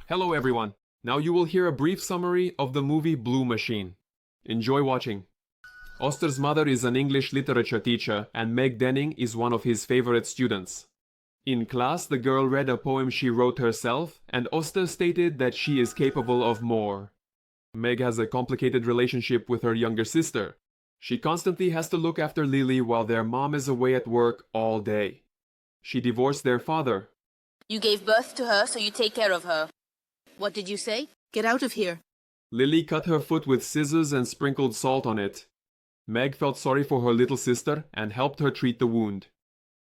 Hello everyone. Now you will hear a brief summary of the movie Blue Machine. Enjoy watching. Oster's mother is an English literature teacher and Meg Denning is one of his favorite students. In class, the girl read a poem she wrote herself and Oster stated that she is capable of more. Meg has a complicated relationship with her younger sister. She constantly has to look after Lily while their mom is away at work all day. She divorced their father. You gave birth to her, so you take care of her. What did you say? Get out of here. Lily cut her foot with scissors and sprinkled salt on it. Meg felt sorry for her little sister and helped her treat the wound.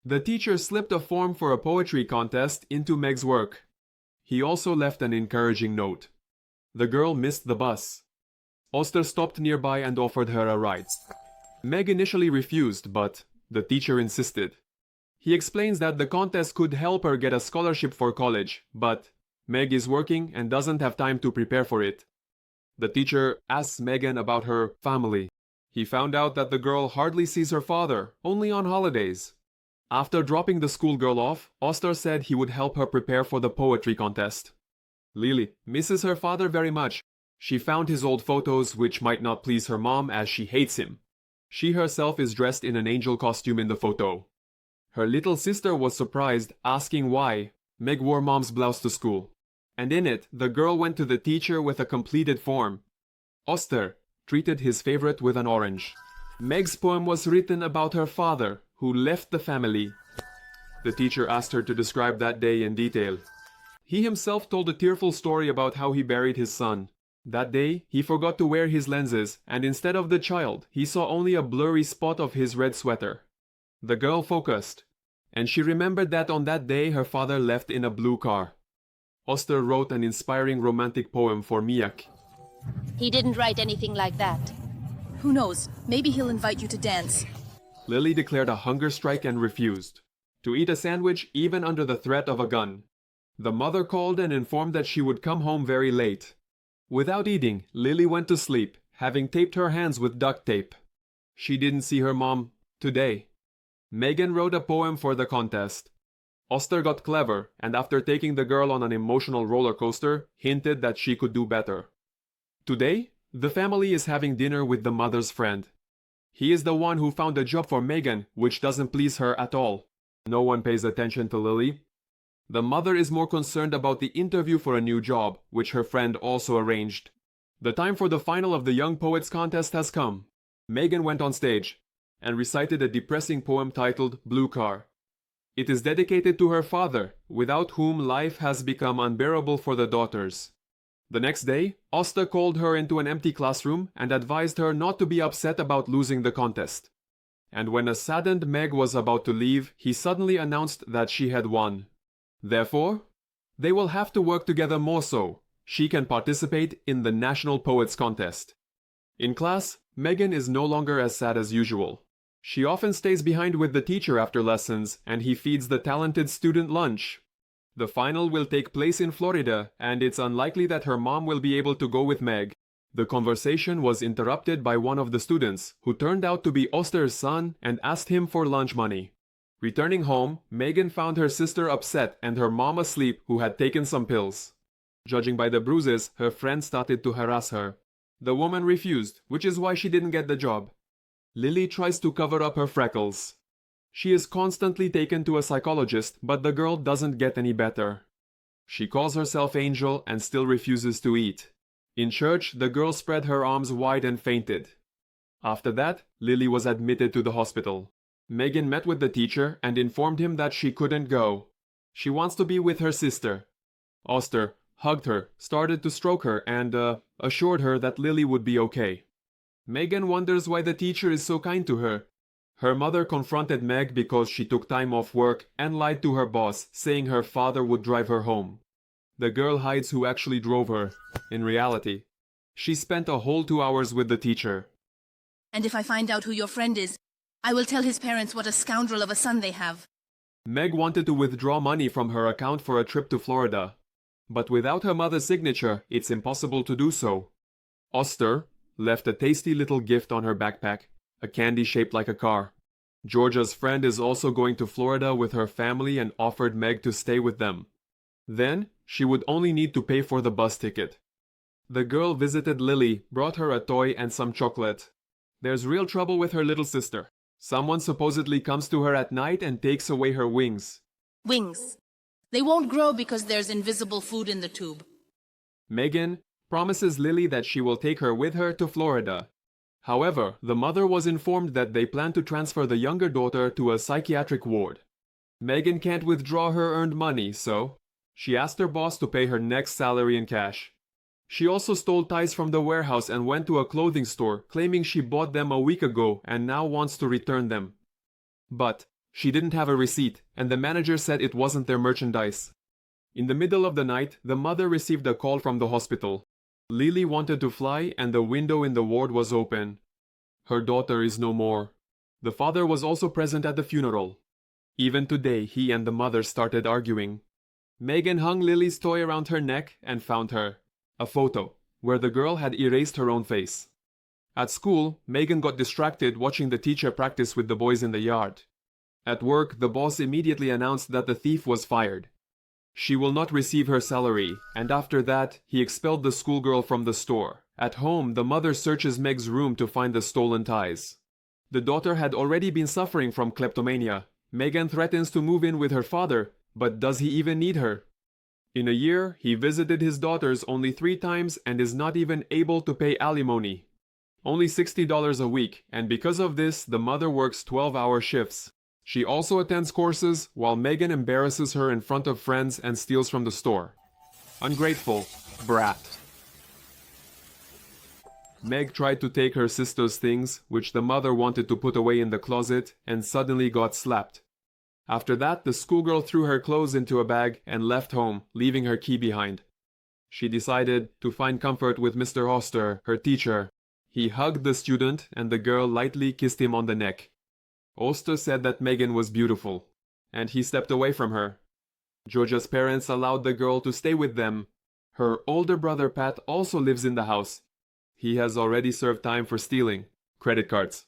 The teacher slipped a form for a poetry contest into Meg's work. He also left an encouraging note. The girl missed the bus. Oster stopped nearby and offered her a ride. Meg initially refused, but the teacher insisted. He explains that the contest could help her get a scholarship for college, but Meg is working and doesn't have time to prepare for it. The teacher asks Megan about her family. He found out that the girl hardly sees her father, only on holidays. After dropping the schoolgirl off, Oster said he would help her prepare for the poetry contest. Lily misses her father very much. She found his old photos, which might not please her mom as she hates him. She herself is dressed in an angel costume in the photo. Her little sister was surprised, asking why Meg wore mom's blouse to school. And in it, the girl went to the teacher with a completed form. Oster treated his favorite with an orange. Meg's poem was written about her father, who left the family. The teacher asked her to describe that day in detail. He himself told a tearful story about how he buried his son. That day, he forgot to wear his lenses, and instead of the child, he saw only a blurry spot of his red sweater. The girl focused, and she remembered that on that day her father left in a blue car. Oster wrote an inspiring romantic poem for Miak. He didn't write anything like that. Who knows? Maybe he'll invite you to dance. Lily declared a hunger strike and refused to eat a sandwich even under the threat of a gun. The mother called and informed that she would come home very late. Without eating, Lily went to sleep, having taped her hands with duct tape. She didn't see her mom today. Megan wrote a poem for the contest. Oster got clever, and after taking the girl on an emotional roller coaster, hinted that she could do better. Today, the family is having dinner with the mother's friend. He is the one who found a job for Megan, which doesn't please her at all. No one pays attention to Lily. The mother is more concerned about the interview for a new job, which her friend also arranged. The time for the final of the Young Poets contest has come. Megan went on stage and recited a depressing poem titled Blue Car. It is dedicated to her father, without whom life has become unbearable for the daughters. The next day, Oster called her into an empty classroom and advised her not to be upset about losing the contest. And when a saddened Meg was about to leave, he suddenly announced that she had won. Therefore, they will have to work together more so she can participate in the National Poets Contest. In class, Megan is no longer as sad as usual. She often stays behind with the teacher after lessons, and he feeds the talented student lunch. The final will take place in Florida, and it's unlikely that her mom will be able to go with Meg. The conversation was interrupted by one of the students, who turned out to be Oster's son and asked him for lunch money. Returning home, Megan found her sister upset and her mom asleep who had taken some pills. Judging by the bruises, her friend started to harass her. The woman refused, which is why she didn't get the job. Lily tries to cover up her freckles. She is constantly taken to a psychologist, but the girl doesn't get any better. She calls herself Angel and still refuses to eat. In church, the girl spread her arms wide and fainted. After that, Lily was admitted to the hospital. Megan met with the teacher and informed him that she couldn't go. She wants to be with her sister. Oster hugged her, started to stroke her, and assured her that Lily would be okay. Megan wonders why the teacher is so kind to her. Her mother confronted Meg because she took time off work and lied to her boss, saying her father would drive her home. The girl hides who actually drove her. In reality, she spent a whole 2 hours with the teacher. And if I find out who your friend is, I will tell his parents what a scoundrel of a son they have. Meg wanted to withdraw money from her account for a trip to Florida. But without her mother's signature, it's impossible to do so. Oster left a tasty little gift on her backpack, a candy shaped like a car. Georgia's friend is also going to Florida with her family and offered Meg to stay with them. Then, she would only need to pay for the bus ticket. The girl visited Lily, brought her a toy and some chocolate. There's real trouble with her little sister. Someone supposedly comes to her at night and takes away her wings. Wings. They won't grow because there's invisible food in the tube. Megan promises Lily that she will take her with her to Florida. However, the mother was informed that they plan to transfer the younger daughter to a psychiatric ward. Megan can't withdraw her earned money, so she asked her boss to pay her next salary in cash. She also stole ties from the warehouse and went to a clothing store, claiming she bought them a week ago and now wants to return them. But she didn't have a receipt, and the manager said it wasn't their merchandise. In the middle of the night, the mother received a call from the hospital. Lily wanted to fly and the window in the ward was open. Her daughter is no more. The father was also present at the funeral. Even today, he and the mother started arguing. Megan hung Lily's toy around her neck and found her. A photo, where the girl had erased her own face. At school, Megan got distracted watching the teacher practice with the boys in the yard. At work, the boss immediately announced that the thief was fired. She will not receive her salary, and after that, he expelled the schoolgirl from the store. At home, the mother searches Meg's room to find the stolen ties. The daughter had already been suffering from kleptomania. Megan threatens to move in with her father, but does he even need her? In a year, he visited his daughters only 3 times and is not even able to pay alimony. Only $60 a week, and because of this, the mother works 12-hour shifts. She also attends courses, while Megan embarrasses her in front of friends and steals from the store. Ungrateful brat. Meg tried to take her sister's things, which the mother wanted to put away in the closet, and suddenly got slapped. After that, the schoolgirl threw her clothes into a bag and left home, leaving her key behind. She decided to find comfort with Mr. Oster, her teacher. He hugged the student and the girl lightly kissed him on the neck. Oster said that Megan was beautiful, and he stepped away from her. Georgia's parents allowed the girl to stay with them. Her older brother Pat also lives in the house. He has already served time for stealing credit cards.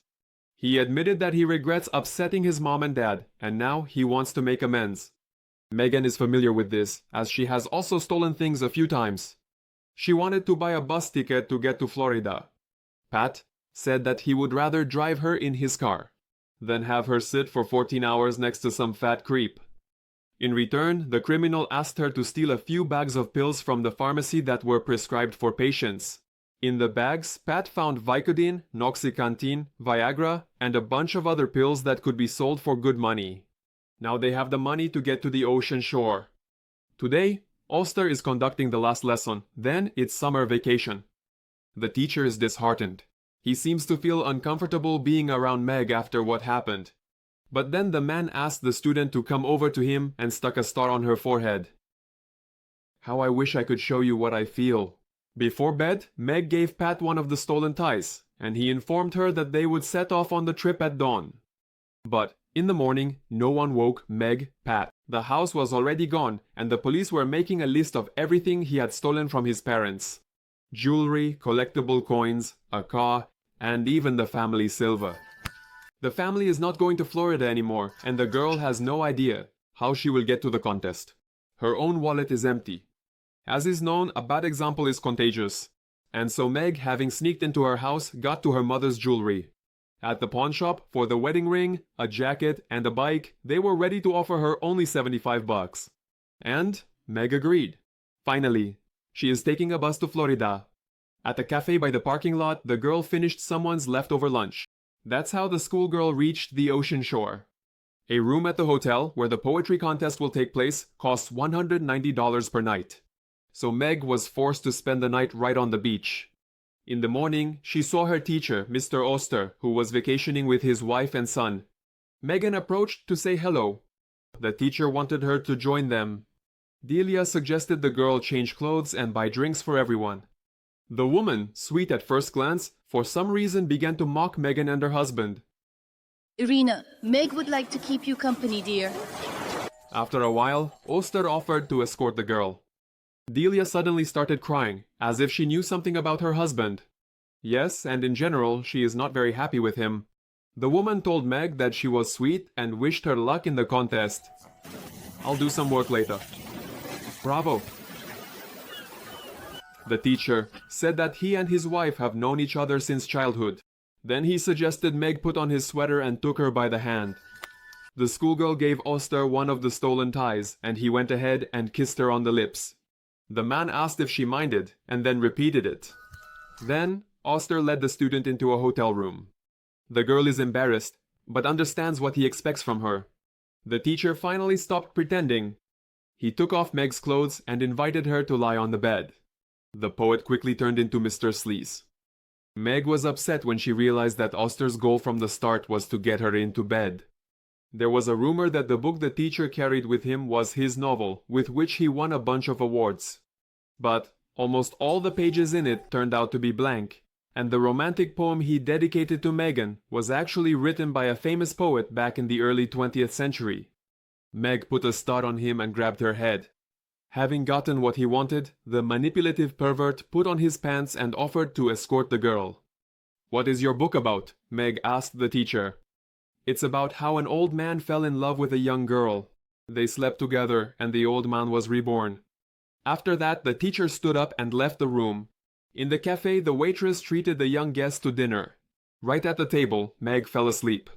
He admitted that he regrets upsetting his mom and dad, and now he wants to make amends. Megan is familiar with this, as she has also stolen things a few times. She wanted to buy a bus ticket to get to Florida. Pat said that he would rather drive her in his car than have her sit for 14 hours next to some fat creep. In return, the criminal asked her to steal a few bags of pills from the pharmacy that were prescribed for patients. In the bags, Pat found Vicodin, Noxycantin, Viagra, and a bunch of other pills that could be sold for good money. Now they have the money to get to the ocean shore. Today, Oster is conducting the last lesson, then it's summer vacation. The teacher is disheartened. He seems to feel uncomfortable being around Meg after what happened. But then the man asked the student to come over to him and stuck a star on her forehead. How I wish I could show you what I feel. Before bed, Meg gave Pat one of the stolen ties, and he informed her that they would set off on the trip at dawn. But in the morning, no one woke Meg, Pat. The house was already gone, and the police were making a list of everything he had stolen from his parents. Jewelry, collectible coins, a car, and even the family silver. The family is not going to Florida anymore, and the girl has no idea how she will get to the contest. Her own wallet is empty. As is known, a bad example is contagious. And so Meg, having sneaked into her house, got to her mother's jewelry. At the pawn shop, for the wedding ring, a jacket, and a bike, they were ready to offer her only $75. And Meg agreed. Finally, she is taking a bus to Florida. At a cafe by the parking lot, the girl finished someone's leftover lunch. That's how the schoolgirl reached the ocean shore. A room at the hotel, where the poetry contest will take place, costs $190 per night. So Meg was forced to spend the night right on the beach. In the morning, she saw her teacher, Mr. Oster, who was vacationing with his wife and son. Megan approached to say hello. The teacher wanted her to join them. Delia suggested the girl change clothes and buy drinks for everyone. The woman, sweet at first glance, for some reason began to mock Megan and her husband. Irina, Meg would like to keep you company, dear. After a while, Oster offered to escort the girl. Delia suddenly started crying, as if she knew something about her husband. Yes, and in general, she is not very happy with him. The woman told Meg that she was sweet and wished her luck in the contest. I'll do some work later. Bravo! The teacher said that he and his wife have known each other since childhood. Then he suggested Meg put on his sweater and took her by the hand. The schoolgirl gave Oster one of the stolen ties, and he went ahead and kissed her on the lips. The man asked if she minded, and then repeated it. Then, Oster led the student into a hotel room. The girl is embarrassed, but understands what he expects from her. The teacher finally stopped pretending. He took off Meg's clothes and invited her to lie on the bed. The poet quickly turned into Mr. Sleaze. Meg was upset when she realized that Oster's goal from the start was to get her into bed. There was a rumor that the book the teacher carried with him was his novel, with which he won a bunch of awards. But almost all the pages in it turned out to be blank, and the romantic poem he dedicated to Megan was actually written by a famous poet back in the early 20th century. Meg put a stud on him and grabbed her head. Having gotten what he wanted, the manipulative pervert put on his pants and offered to escort the girl. "What is your book about?" Meg asked the teacher. "It's about how an old man fell in love with a young girl. They slept together and the old man was reborn." After that, the teacher stood up and left the room. In the cafe, the waitress treated the young guest to dinner. Right at the table, Meg fell asleep.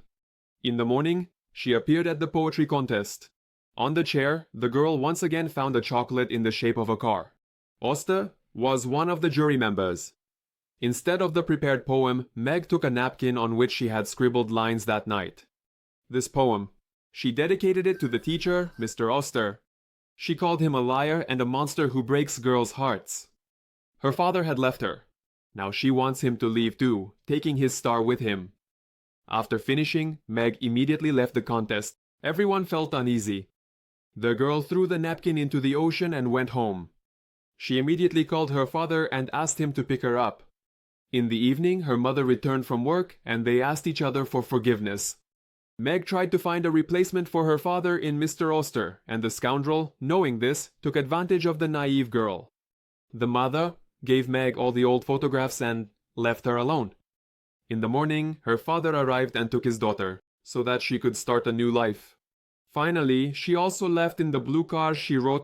In the morning, she appeared at the poetry contest. On the chair, the girl once again found a chocolate in the shape of a car. Oster was one of the jury members. Instead of the prepared poem, Meg took a napkin on which she had scribbled lines that night. This poem, she dedicated it to the teacher, Mr. Oster. She called him a liar and a monster who breaks girls' hearts. Her father had left her. Now she wants him to leave too, taking his star with him. After finishing, Meg immediately left the contest. Everyone felt uneasy. The girl threw the napkin into the ocean and went home. She immediately called her father and asked him to pick her up. In the evening, her mother returned from work and they asked each other for forgiveness. Meg tried to find a replacement for her father in Mr. Oster, and the scoundrel, knowing this, took advantage of the naive girl. The mother gave Meg all the old photographs and left her alone. In the morning, her father arrived and took his daughter, so that she could start a new life. Finally, she also left in the blue car she wrote